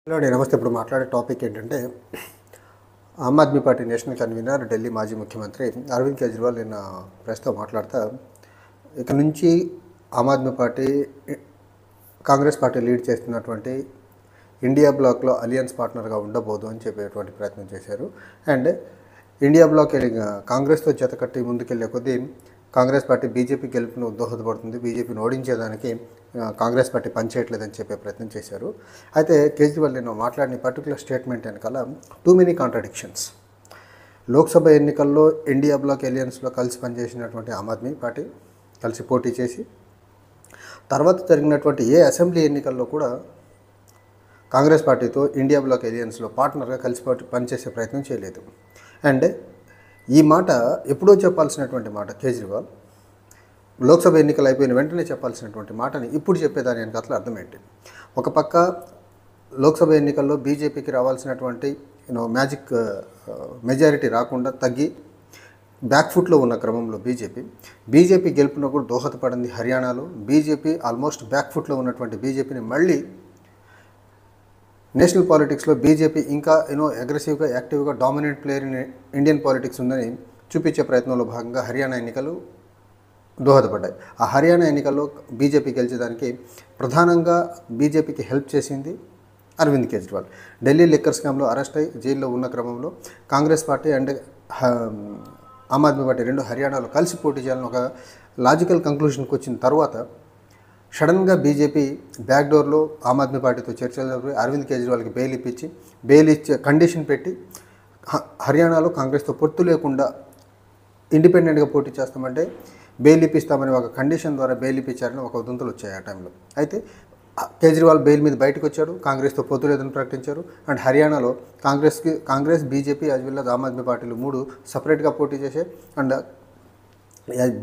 Hello అండి, నమస్తే. ఇప్పుడు మాట్లాడే టాపిక్ ఏంటంటే Aam Aadmi party national convener, Delhi మాజీ ముఖ్యమంత్రి అరవింద్ కేజ్రీవాల్ నిన్న ప్రెస్తో మాట్లాడుతూ ఇక నుంచి Aam Aadmi party Congress party lead చేస్తున్నటువంటి ఇండియా బ్లాక్లో అలియన్స్ పార్ట్నర్గా ఉండబోదు అని చెప్పేటువంటి ప్రయత్నం చేశారు. అండ్ ఇండియా బ్లాక్ కాంగ్రెస్తో జతకట్టి ముందుకెళ్లే కొద్దీ కాంగ్రెస్ పార్టీ బీజేపీ గెలుపును దోహదపడుతుంది, బీజేపీని ఓడించేదానికి కాంగ్రెస్ పార్టీ పనిచేయట్లేదని చెప్పే ప్రయత్నం చేశారు. అయితే కేజ్రీవాల్ నేను మాట్లాడిన పర్టికులర్ స్టేట్మెంట్ వెనకాల టూ మెనీ కాంట్రడిక్షన్స్. లోక్సభ ఎన్నికల్లో ఇండియా బ్లాక్ ఎలియన్స్లో కలిసి పనిచేసినటువంటి ఆమ్ ఆద్మీ పార్టీ కలిసి పోటీ చేసి తర్వాత జరిగినటువంటి ఏ అసెంబ్లీ ఎన్నికల్లో కూడా కాంగ్రెస్ పార్టీతో ఇండియా బ్లాక్ ఎలియన్స్లో పార్ట్నర్గా కలిసి పనిచేసే ప్రయత్నం చేయలేదు. అండ్ ఈ మాట ఎప్పుడో చెప్పాల్సినటువంటి మాట కేజ్రీవాల్ లోక్సభ ఎన్నికలు అయిపోయిన వెంటనే చెప్పాల్సినటువంటి మాటని ఇప్పుడు చెప్పేదాని వెనకాల అర్థం ఏంటి? ఒక పక్క లోక్సభ ఎన్నికల్లో బీజేపీకి రావాల్సినటువంటి మ్యాజిక్ మెజారిటీ రాకుండా తగ్గి బ్యాక్ ఫుట్లో ఉన్న క్రమంలో బీజేపీ గెలుపునకు దోహదపడింది హర్యానాలో. బీజేపీ ఆల్మోస్ట్ బ్యాక్ ఫుట్లో ఉన్నటువంటి బీజేపీని మళ్ళీ నేషనల్ పాలిటిక్స్లో బీజేపీ ఇంకా అగ్రెసివ్గా, యాక్టివ్గా dominant player in Indian politics ఉందని చూపించే ప్రయత్నంలో భాగంగా హర్యానా ఎన్నికలు దోహదపడ్డాయి. ఆ హర్యానా ఎన్నికల్లో బీజేపీ గెలిచేదానికి ప్రధానంగా బీజేపీకి హెల్ప్ చేసింది అరవింద్ కేజ్రీవాల్. ఢిల్లీ లిక్కర్ స్కామ్లో అరెస్ట్ అయి జైల్లో ఉన్న క్రమంలో Congress party and Aam Aadmi party రెండు హర్యానాలో కలిసి పోటీ చేయాలని ఒక లాజికల్ కంక్లూషన్కి వచ్చిన తర్వాత సడన్గా బీజేపీ బ్యాక్డోర్లో ఆమ్ ఆద్మీ పార్టీతో చర్చలు జరిపి అరవింద్ కేజ్రీవాల్కి బెయిల్ ఇచ్చే కండిషన్ పెట్టి హర్యానాలో కాంగ్రెస్తో పొత్తు లేకుండా ఇండిపెండెంట్గా పోటీ చేస్తామంటే బెయిల్ ఇప్పిస్తామని ఒక కండిషన్ ద్వారా బెయిల్ ఇప్పించారని ఒక ఉదంతులు వచ్చాయి ఆ టైంలో. అయితే కేజ్రీవాల్ బెయిల్ మీద బయటకు వచ్చాడు, కాంగ్రెస్తో పొత్తు లేదని ప్రకటించారు. అండ్ హర్యానాలో Congress BJP as well as Aam Aadmi పార్టీలు మూడు సపరేట్గా పోటీ చేశాయి. అండ్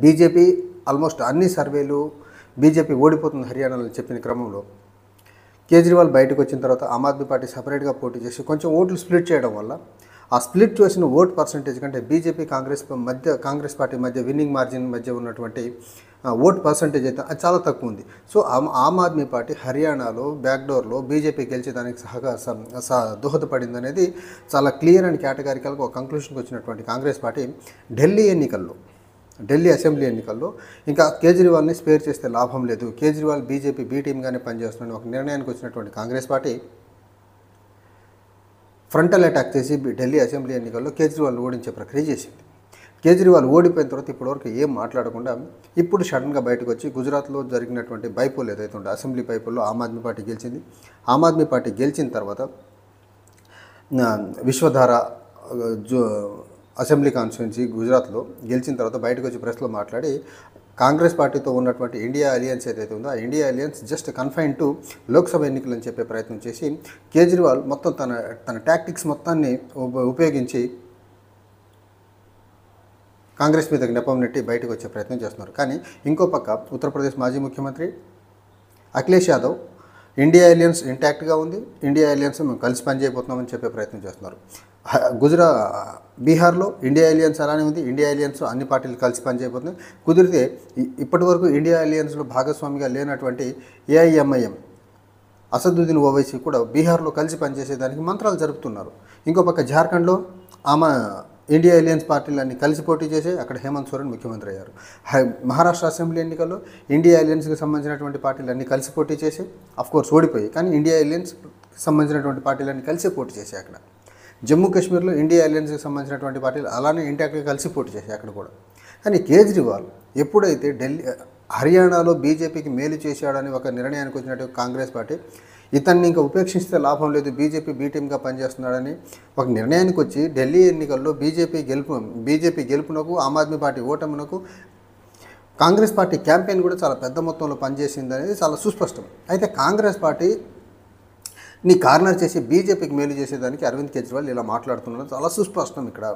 బీజేపీ ఆల్మోస్ట్ అన్ని సర్వేలు బీజేపీ ఓడిపోతుంది హర్యానాలో చెప్పిన క్రమంలో కేజ్రీవాల్ బయటకు వచ్చిన తర్వాత ఆమ్ ఆద్మీ పార్టీ సపరేట్గా పోటీ చేసి కొంచెం ఓట్లు స్ప్లిట్ చేయడం వల్ల ఆ స్ప్లిట్ చేసిన ఓట్ పర్సంటేజ్ కంటే బీజేపీ కాంగ్రెస్ పార్టీ మధ్య విన్నింగ్ మార్జిన్ మధ్య ఉన్నటువంటి ఓట్ పర్సంటేజ్ అయితే అది చాలా తక్కువ ఉంది. సో ఆమ్ ఆద్మీ పార్టీ హర్యానాలో బ్యాక్డోర్లో బీజేపీ గెలిచేదానికి దోహదపడింది అనేది చాలా క్లియర్ అండ్ కేటగారికల్గా ఒక కంక్లూషన్కి వచ్చినటువంటి కాంగ్రెస్ పార్టీ ఢిల్లీ అసెంబ్లీ ఎన్నికల్లో ఇంకా కేజ్రీవాల్ని స్పేర్ చేస్తే లాభం లేదు, కేజ్రీవాల్ బీజేపీ బీ టీమ్గానే పనిచేస్తుందని ఒక నిర్ణయానికి వచ్చినటువంటి కాంగ్రెస్ పార్టీ ఫ్రంటల్ అటాక్ చేసి ఢిల్లీ అసెంబ్లీ ఎన్నికల్లో కేజ్రీవాల్ ఓడించే ప్రక్రియ చేసింది. కేజ్రీవాల్ ఓడిపోయిన తర్వాత ఇప్పటివరకు ఏం మాట్లాడకుండా ఇప్పుడు సడన్గా బయటకు వచ్చి గుజరాత్లో జరిగినటువంటి బైపోల్ ఏదైతే ఉందో అసెంబ్లీ బైపోల్లో ఆమ్ ఆద్మీ పార్టీ గెలిచింది. ఆమ్ ఆద్మీ పార్టీ గెలిచిన తర్వాత విశ్వధార అసెంబ్లీ కాన్స్టిట్యున్సీ గుజరాత్లో గెలిచిన తర్వాత బయటకు వచ్చి ప్రెస్లో మాట్లాడి కాంగ్రెస్ పార్టీతో ఉన్నటువంటి ఇండియా అలియన్స్ ఏదైతే ఉందో ఆ India alliance just confine to Lok Sabha ఎన్నికలు అని చెప్పే ప్రయత్నం చేసి కేజ్రీవాల్ మొత్తం తన టాక్టిక్స్ మొత్తాన్ని ఉపయోగించి కాంగ్రెస్ మీద నెపం నెట్టి బయటకు వచ్చే ప్రయత్నం చేస్తున్నారు. కానీ ఇంకో పక్క ఉత్తరప్రదేశ్ మాజీ ముఖ్యమంత్రి అఖిలేష్ యాదవ్ ఇండియా అలియన్స్ ఇంటాక్ట్గా ఉంది, ఇండియా అలియన్స్ మేము కలిసి పనిచేయబోతున్నామని చెప్పే ప్రయత్నం చేస్తున్నారు. బీహార్లో ఇండియా అలియన్స్ అలానే ఉంది, ఇండియా అలియన్స్ అన్ని పార్టీలు కలిసి పనిచేయబోతున్నాయి. కుదిరితే ఇప్పటి వరకు ఇండియా అలియన్స్లో భాగస్వామిగా లేనటువంటి ఏఐఎంఐఎం అసదుద్దీన్ ఓవైసీ కూడా బీహార్లో కలిసి పనిచేసేదానికి మంత్రాలు జరుపుతున్నారు. ఇంకో పక్క జార్ఖండ్లో ఇండియా అలియన్స్ పార్టీలన్నీ కలిసి పోటీ చేసి అక్కడ హేమంత్ సోరెన్ ముఖ్యమంత్రి అయ్యారు. మహారాష్ట్ర అసెంబ్లీ ఎన్నికల్లో ఇండియా అలియన్స్కి సంబంధించినటువంటి పార్టీలన్నీ కలిసి పోటీ చేసి అఫ్కోర్స్ ఓడిపోయి, కానీ ఇండియా అలియన్స్కి సంబంధించినటువంటి పార్టీలన్నీ కలిసి పోటీ చేశాయి అక్కడ. జమ్మూ కాశ్మీర్లో ఇండియా అలియన్స్కి సంబంధించినటువంటి పార్టీలు అలానే ఇంటాక్ట్గా కలిసి పోటీ చేశాయి అక్కడ కూడా. కానీ కేజ్రీవాల్ ఎప్పుడైతే హర్యానాలో బీజేపీకి మేలు చేశాడని ఒక నిర్ణయానికి వచ్చినట్టు కాంగ్రెస్ పార్టీ ఇతన్ని ఇంకా ఉపేక్షిస్తే లాభం లేదు, బీజేపీ బీ టీమ్గా పనిచేస్తున్నాడని ఒక నిర్ణయానికి వచ్చి ఢిల్లీ ఎన్నికల్లో బీజేపీ గెలుపునకు ఆమ్ ఆద్మీ పార్టీ ఓటమునకు కాంగ్రెస్ పార్టీ క్యాంపెయిన్ కూడా చాలా పెద్ద మొత్తంలో పనిచేసింది అనేది చాలా సుస్పష్టం. అయితే కాంగ్రెస్ పార్టీ కార్నర్ చేసి బీజేపీకి మేలు చేసేదానికి అరవింద్ కేజ్రీవాల్ ఇలా మాట్లాడుతున్నారు చాలా సుస్పష్టం. ఇక్కడ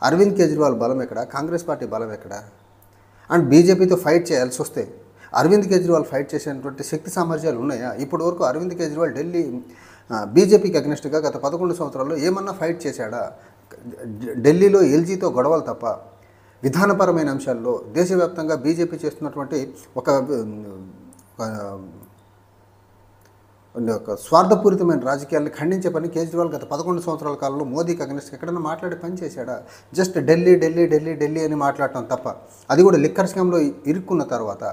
అరవింద్ కేజ్రీవాల్ బలం ఎక్కడ, కాంగ్రెస్ పార్టీ బలం ఎక్కడ? అండ్ బీజేపీతో ఫైట్ చేయాల్సి వస్తే అరవింద్ కేజ్రీవాల్ ఫైట్ చేసేటువంటి శక్తి సామర్థ్యాలు ఉన్నాయా? ఇప్పటి వరకు అరవింద్ కేజ్రీవాల్ బీజేపీకి అగ్నెస్ట్గా గత 11 సంవత్సరాల్లో ఏమన్నా ఫైట్ చేశాడా? ఢిల్లీలో ఎల్జీతో గొడవలు తప్ప విధానపరమైన అంశాల్లో దేశవ్యాప్తంగా బీజేపీ చేస్తున్నటువంటి ఒక ఒక స్వార్థపూరితమైన రాజకీయాలను ఖండించే పని కేజ్రీవాల్ గత 11 సంవత్సరాల కాలంలో మోదీకి అగెన్స్ట్ ఎక్కడన్నా మాట్లాడే పని చేశాడా? జస్ట్ ఢిల్లీ ఢిల్లీ ఢిల్లీ ఢిల్లీ అని మాట్లాడటం తప్ప, అది కూడా లిక్కర్ స్కామ్లో ఇరుక్కున్న తర్వాత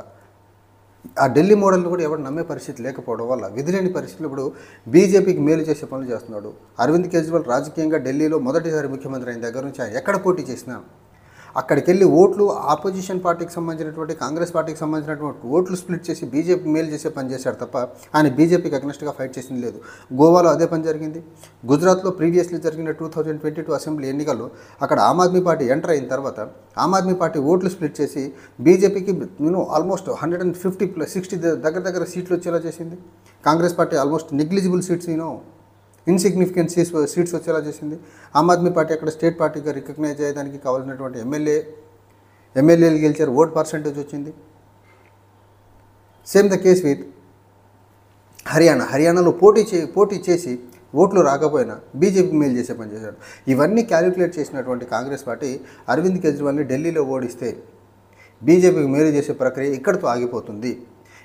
ఆ ఢిల్లీ మోడల్ని కూడా ఎవరు నమ్మే పరిస్థితి లేకపోవడం వల్ల విధిలేని పరిస్థితులు ఇప్పుడు బీజేపీకి మేలు చేసే పనులు చేస్తున్నాడు. అరవింద్ కేజ్రీవాల్ రాజకీయంగా ఢిల్లీలో మొదటిసారి ముఖ్యమంత్రి అయిన దగ్గర నుంచి ఆయన ఎక్కడ పోటీ చేసినా అక్కడికి వెళ్ళి ఓట్లు ఆపోజిషన్ పార్టీకి సంబంధించినటువంటి కాంగ్రెస్ పార్టీకి సంబంధించినటువంటి ఓట్లు స్ప్లిట్ చేసి బీజేపీ మేలు చేసే పని చేశాడు తప్ప ఆయన బీజేపీకి అగ్నెస్ట్గా ఫైట్ చేసింది లేదు. గోవాలో అదే పని జరిగింది. గుజరాత్లో ప్రీవియస్లీ జరిగిన 2022 అసెంబ్లీ ఎన్నికల్లో అక్కడ ఆమ్ ఆద్మీ పార్టీ ఎంటర్ అయిన తర్వాత ఆమ్ ఆద్మీ పార్టీ ఓట్లు స్ప్లిట్ చేసి బీజేపీకి ఆల్మోస్ట్ 150+60 దగ్గర సీట్లు వచ్చేలా చేసింది. Congress party almost negligible seats insignificant seats వచ్చేలా చేసింది. ఆమ్ ఆద్మీ పార్టీ అక్కడ స్టేట్ పార్టీగా రికగ్నైజ్ అయ్యేదానికి కావాల్సినటువంటి ఎమ్మెల్యేలు గెలిచారు, ఓట్ పర్సంటేజ్ వచ్చింది. సేమ్ ద కేస్ విత్ హర్యానాలో పోటీ చేసి ఓట్లు రాకపోయినా బీజేపీ మేలు చేసే పని చేశాడు. ఇవన్నీ క్యాలిక్యులేట్ చేసినటువంటి కాంగ్రెస్ పార్టీ అరవింద్ కేజ్రీవాల్ని ఢిల్లీలో ఓడిస్తే బీజేపీకి మేలు చేసే ప్రక్రియ ఇక్కడితో ఆగిపోతుంది.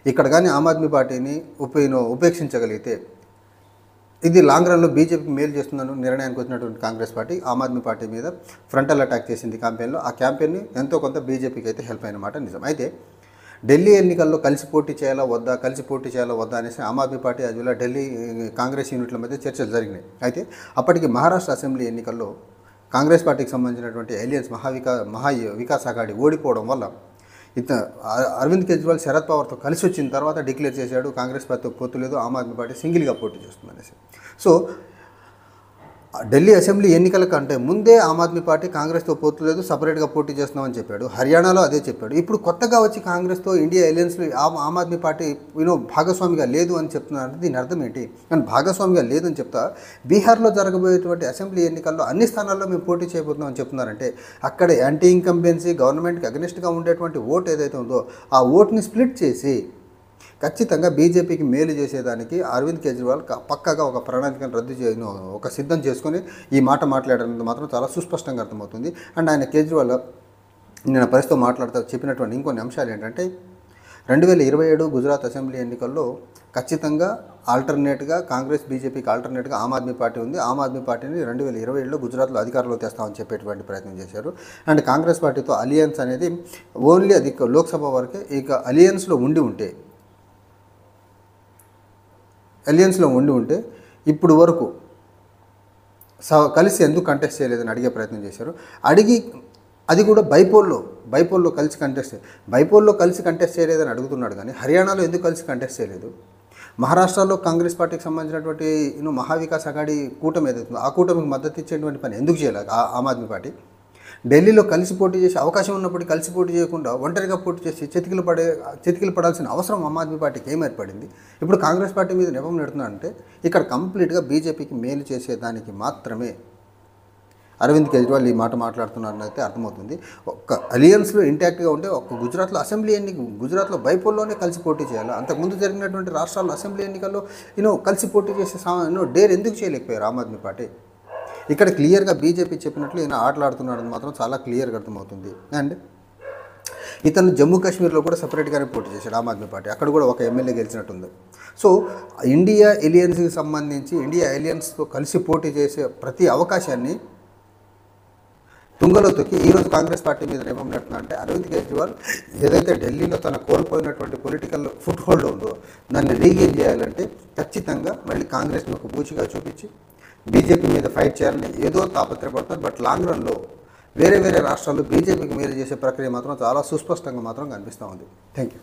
ఇక్కడ కానీ ఆమ్ ఆద్మీ పార్టీని ఉపేక్షించగలిగితే ఇది లాంగ్ రన్లో బీజేపీకి మేలు చేస్తుందని నిర్ణయానికి వచ్చినటువంటి కాంగ్రెస్ పార్టీ ఆమ్ ఆద్మీ పార్టీ మీద ఫ్రంటల్ అటాక్ చేసింది క్యాంపెయిన్లో. ఆ క్యాంపెయిన్ని ఎంతో కొంత బీజేపీకి అయితే హెల్ప్ అయిన మాట నిజం. అయితే ఢిల్లీ ఎన్నికల్లో కలిసి పోటీ చేయాలా వద్దా అనేసి ఆమ్ ఆద్మీ పార్టీ అదిలా ఢిల్లీ కాంగ్రెస్ యూనిట్ల మధ్య చర్చలు జరిగినాయి. అయితే అప్పటికి మహారాష్ట్ర అసెంబ్లీ ఎన్నికల్లో కాంగ్రెస్ పార్టీకి సంబంధించినటువంటి అలయన్స్ మహా వికాస్ అఘాడీ ఓడిపోవడం వల్ల అరవింద్ కేజ్రీవాల్ శరద్ పవార్తో కలిసి వచ్చిన తర్వాత డిక్లేర్ చేశాడు కాంగ్రెస్ పార్టీతో పొత్తు లేదు, ఆమ్ ఆద్మీ పార్టీ సింగిల్గా పోటీ చేస్తుందనేసి. సో ఢిల్లీ అసెంబ్లీ ఎన్నికల కంటే ముందే ఆమ్ ఆద్మీ పార్టీ కాంగ్రెస్తో పొత్తు లేదు, సపరేట్గా పోటీ చేస్తున్నామని చెప్పాడు. హర్యానాలో అదే చెప్పాడు. ఇప్పుడు కొత్తగా వచ్చి కాంగ్రెస్తో ఇండియా అలయన్స్లో ఆమ్ ఆద్మీ పార్టీ భాగస్వామిగా లేదు అని చెప్తున్నారంటే దీని అర్థం ఏంటి? కానీ భాగస్వామిగా లేదని చెప్తా బీహార్లో జరగబోయేటువంటి అసెంబ్లీ ఎన్నికల్లో అన్ని స్థానాల్లో మేము పోటీ చేయబోతున్నామని చెప్తున్నారంటే అక్కడ యాంటీ ఇన్కంబెన్సీ గవర్నమెంట్కి అగెనిస్ట్గా ఉండేటువంటి ఓటు ఏదైతే ఉందో ఆ ఓటుని స్ప్లిట్ చేసి ఖచ్చితంగా బీజేపీకి మేలు చేసేదానికి అరవింద్ కేజ్రీవాల్ పక్కాగా ఒక ప్రణాళికను ఒక సిద్ధం చేసుకొని ఈ మాట మాట్లాడడం మాత్రం చాలా సుస్పష్టంగా అర్థమవుతుంది. అండ్ ఆయన కేజ్రీవాల్ నేను పరిస్థితితో మాట్లాడుతూ చెప్పినటువంటి ఇంకొన్ని అంశాలు ఏంటంటే 2027 గుజరాత్ అసెంబ్లీ ఎన్నికల్లో ఖచ్చితంగా ఆల్టర్నేట్గా కాంగ్రెస్ బీజేపీకి ఆల్టర్నేట్గా ఆమ్ ఆద్మీ పార్టీ ఉంది. ఆమ్ ఆద్మీ పార్టీని 2027లో గుజరాత్లో అధికారంలో తెస్తామని చెప్పేటువంటి ప్రయత్నం చేశారు. అండ్ కాంగ్రెస్ పార్టీతో అలియన్స్ అనేది ఓన్లీ అది లోక్సభ వరకే. ఇక అలియన్స్లో ఉండి ఉంటే ఇప్పుడు వరకు కలిసి ఎందుకు కంటెస్ట్ చేయలేదని అడిగే ప్రయత్నం చేశారు. అది కూడా బైపోల్లో కలిసి కంటెస్ట్ చేయలేదని అడుగుతున్నాడు. కానీ హర్యానాలో ఎందుకు కలిసి కంటెస్ట్ చేయలేదు? మహారాష్ట్రలో కాంగ్రెస్ పార్టీకి సంబంధించినటువంటి మహావికాస్ అఘాడీ కూటమి ఏదైతుందో ఆ కూటమికి మద్దతు ఇచ్చేటువంటి పని ఎందుకు చేయలేదు ఆమ్ ఆద్మీ పార్టీ? ఢిల్లీలో కలిసి పోటీ చేసి అవకాశం ఉన్నప్పటికీ కలిసి పోటీ చేయకుండా ఒంటరిగా పోటీ చేసి చితికిలు పడాల్సిన అవసరం ఆమ్ ఆద్మీ పార్టీకి ఏం ఏర్పడింది? ఇప్పుడు కాంగ్రెస్ పార్టీ మీద నెపం నెడుతున్నాడంటే ఇక్కడ కంప్లీట్గా బీజేపీకి మేలు చేసేదానికి మాత్రమే అరవింద్ కేజ్రీవాల్ ఈ మాట మాట్లాడుతున్నారని అయితే అర్థమవుతుంది. ఒక్క అలియన్స్లో ఇంటాక్ట్గా ఉంటే ఒక్క గుజరాత్లో బైపోల్లోనే కలిసి పోటీ చేయాలి. అంతకుముందు జరిగినటువంటి రాష్ట్రాల్లో అసెంబ్లీ ఎన్నికల్లో కలిసి పోటీ చేసే డేర్ ఎందుకు చేయలేకపోయారు ఆమ్ ఆద్మీ పార్టీ? ఇక్కడ క్లియర్గా బీజేపీ చెప్పినట్లు ఈయన ఆటలాడుతున్నాడని మాత్రం చాలా క్లియర్గా అర్థమవుతుంది. అండ్ ఇతను జమ్మూ కాశ్మీర్లో కూడా సపరేట్గానే పోటీ చేశాడు ఆమ్ ఆద్మీ పార్టీ. అక్కడ కూడా ఒక ఎమ్మెల్యే గెలిచినట్టుంది. సో ఇండియా అలయన్స్కి సంబంధించి ఇండియా అలయన్స్తో కలిసి పోటీ చేసే ప్రతి అవకాశాన్ని తుంగలో తొక్కి ఈరోజు కాంగ్రెస్ పార్టీ మీద ఏమన్నట్టున్నా అంటే అరవింద్ కేజ్రీవాల్ ఏదైతే ఢిల్లీలో తన కోల్పోయినటువంటి పొలిటికల్ ఫుట్ హోల్డ్ ఉందో దాన్ని రీగెయిన్ చేయాలంటే ఖచ్చితంగా మళ్ళీ కాంగ్రెస్ని ఒక బూచిగా చూపించి బీజేపీ మీద ఫైట్ చేయాలని ఏదో తాపత్రయపడతారు. బట్ లాంగ్ రన్లో వేరే రాష్ట్రాల్లో బీజేపీకి మేలు చేసే ప్రక్రియ మాత్రం చాలా సుస్పష్టంగా మాత్రం కనిపిస్తూ ఉంది. Thank you.